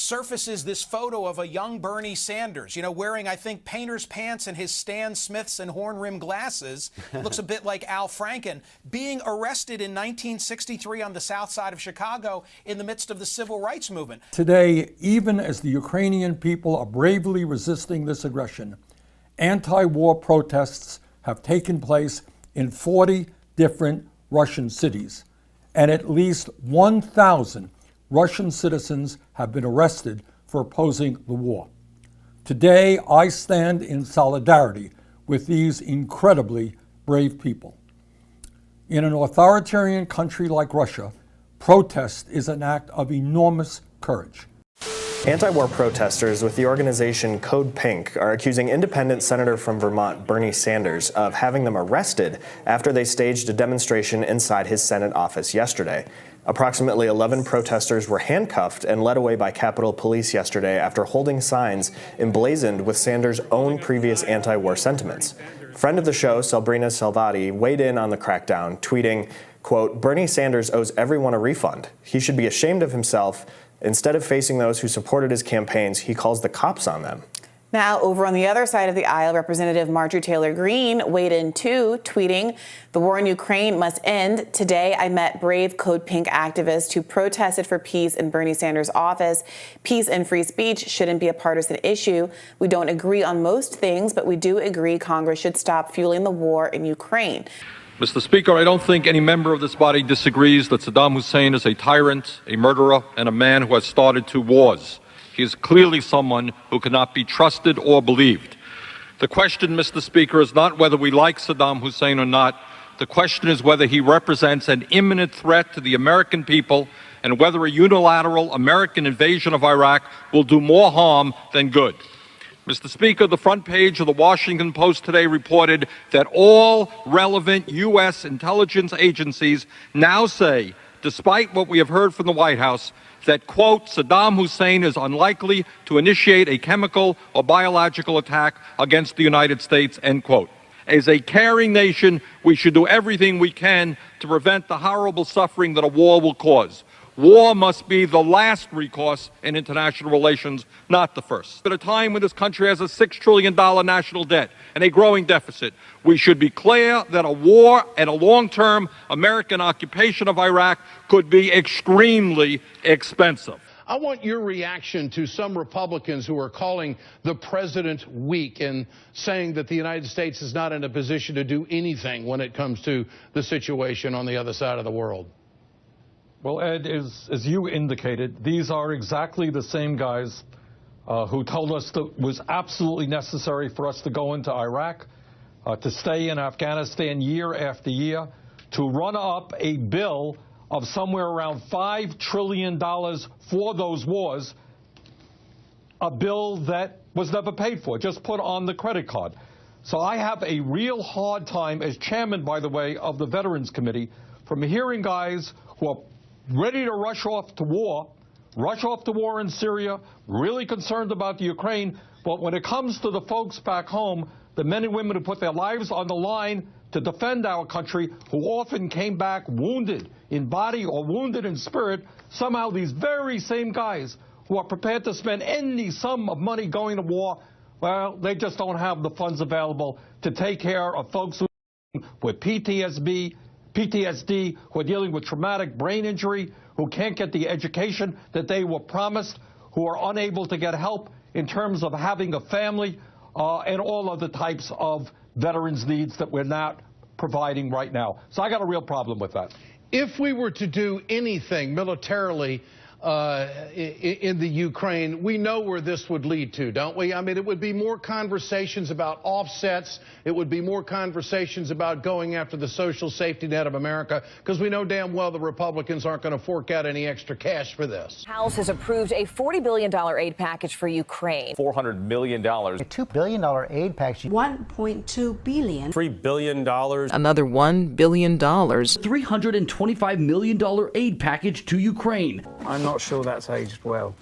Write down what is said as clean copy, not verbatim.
surfaces this photo of a young Bernie Sanders, wearing, I think, painter's pants and his Stan Smiths and horn-rimmed glasses. Looks a bit like Al Franken, being arrested in 1963 on the south side of Chicago in the midst of the civil rights movement. Today, even as the Ukrainian people are bravely resisting this aggression, anti-war protests have taken place in 40 different Russian cities, and at least 1,000 Russian citizens have been arrested for opposing the war. Today, I stand in solidarity with these incredibly brave people. In an authoritarian country like Russia, protest is an act of enormous courage. Anti-war protesters with the organization Code Pink are accusing independent Senator from Vermont, Bernie Sanders, of having them arrested after they staged a demonstration inside his Senate office yesterday. Approximately 11 protesters were handcuffed and led away by Capitol Police yesterday after holding signs emblazoned with Sanders' own previous anti-war sentiments. Friend of the show, Sabrina Salvati, weighed in on the crackdown, tweeting, quote, "Bernie Sanders owes everyone a refund. He should be ashamed of himself. Instead of facing those who supported his campaigns, he calls the cops on them." Now, over on the other side of the aisle, Representative Marjorie Taylor Greene weighed in too, tweeting, "The war in Ukraine must end. Today, I met brave Code Pink activists who protested for peace in Bernie Sanders' office. Peace and free speech shouldn't be a partisan issue. We don't agree on most things, but we do agree Congress should stop fueling the war in Ukraine." Mr. Speaker, I don't think any member of this body disagrees that Saddam Hussein is a tyrant, a murderer, and a man who has started 2 wars. He is clearly someone who cannot be trusted or believed. The question, Mr. Speaker, is not whether we like Saddam Hussein or not. The question is whether he represents an imminent threat to the American people and whether a unilateral American invasion of Iraq will do more harm than good. Mr. Speaker, the front page of the Washington Post today reported that all relevant U.S. intelligence agencies now say, despite what we have heard from the White House, that, quote, Saddam Hussein is unlikely to initiate a chemical or biological attack against the United States, end quote. As a caring nation, we should do everything we can to prevent the horrible suffering that a war will cause. War must be the last recourse in international relations, not the first. At a time when this country has a $6 trillion national debt and a growing deficit, we should be clear that a war and a long-term American occupation of Iraq could be extremely expensive. I want your reaction to some Republicans who are calling the president weak and saying that the United States is not in a position to do anything when it comes to the situation on the other side of the world. Well, Ed, as you indicated, these are exactly the same guys who told us that it was absolutely necessary for us to go into Iraq, to stay in Afghanistan year after year, to run up a bill of somewhere around $5 trillion for those wars, a bill that was never paid for, just put on the credit card. So I have a real hard time, as chairman, by the way, of the Veterans Committee, from hearing guys who are ready to rush off to war in Syria, really concerned about the Ukraine, but when it comes to the folks back home, the men and women who put their lives on the line to defend our country, who often came back wounded in body or wounded in spirit, somehow these very same guys who are prepared to spend any sum of money going to war, well, they just don't have the funds available to take care of folks with PTSD, who are dealing with traumatic brain injury, who can't get the education that they were promised, who are unable to get help in terms of having a family, and all other types of veterans' needs that we're not providing right now. So I got a real problem with that. If we were to do anything militarily in the Ukraine, we know where this would lead to, don't we? I mean, it would be more conversations about offsets. It would be more conversations about going after the social safety net of America, because we know damn well the Republicans aren't going to fork out any extra cash for this. House has approved a $40 billion aid package for Ukraine. $400 million. A $2 billion aid package. $1.2 billion. $3 billion. Another $1 billion. $325 million aid package to Ukraine. I'm not sure that's aged well.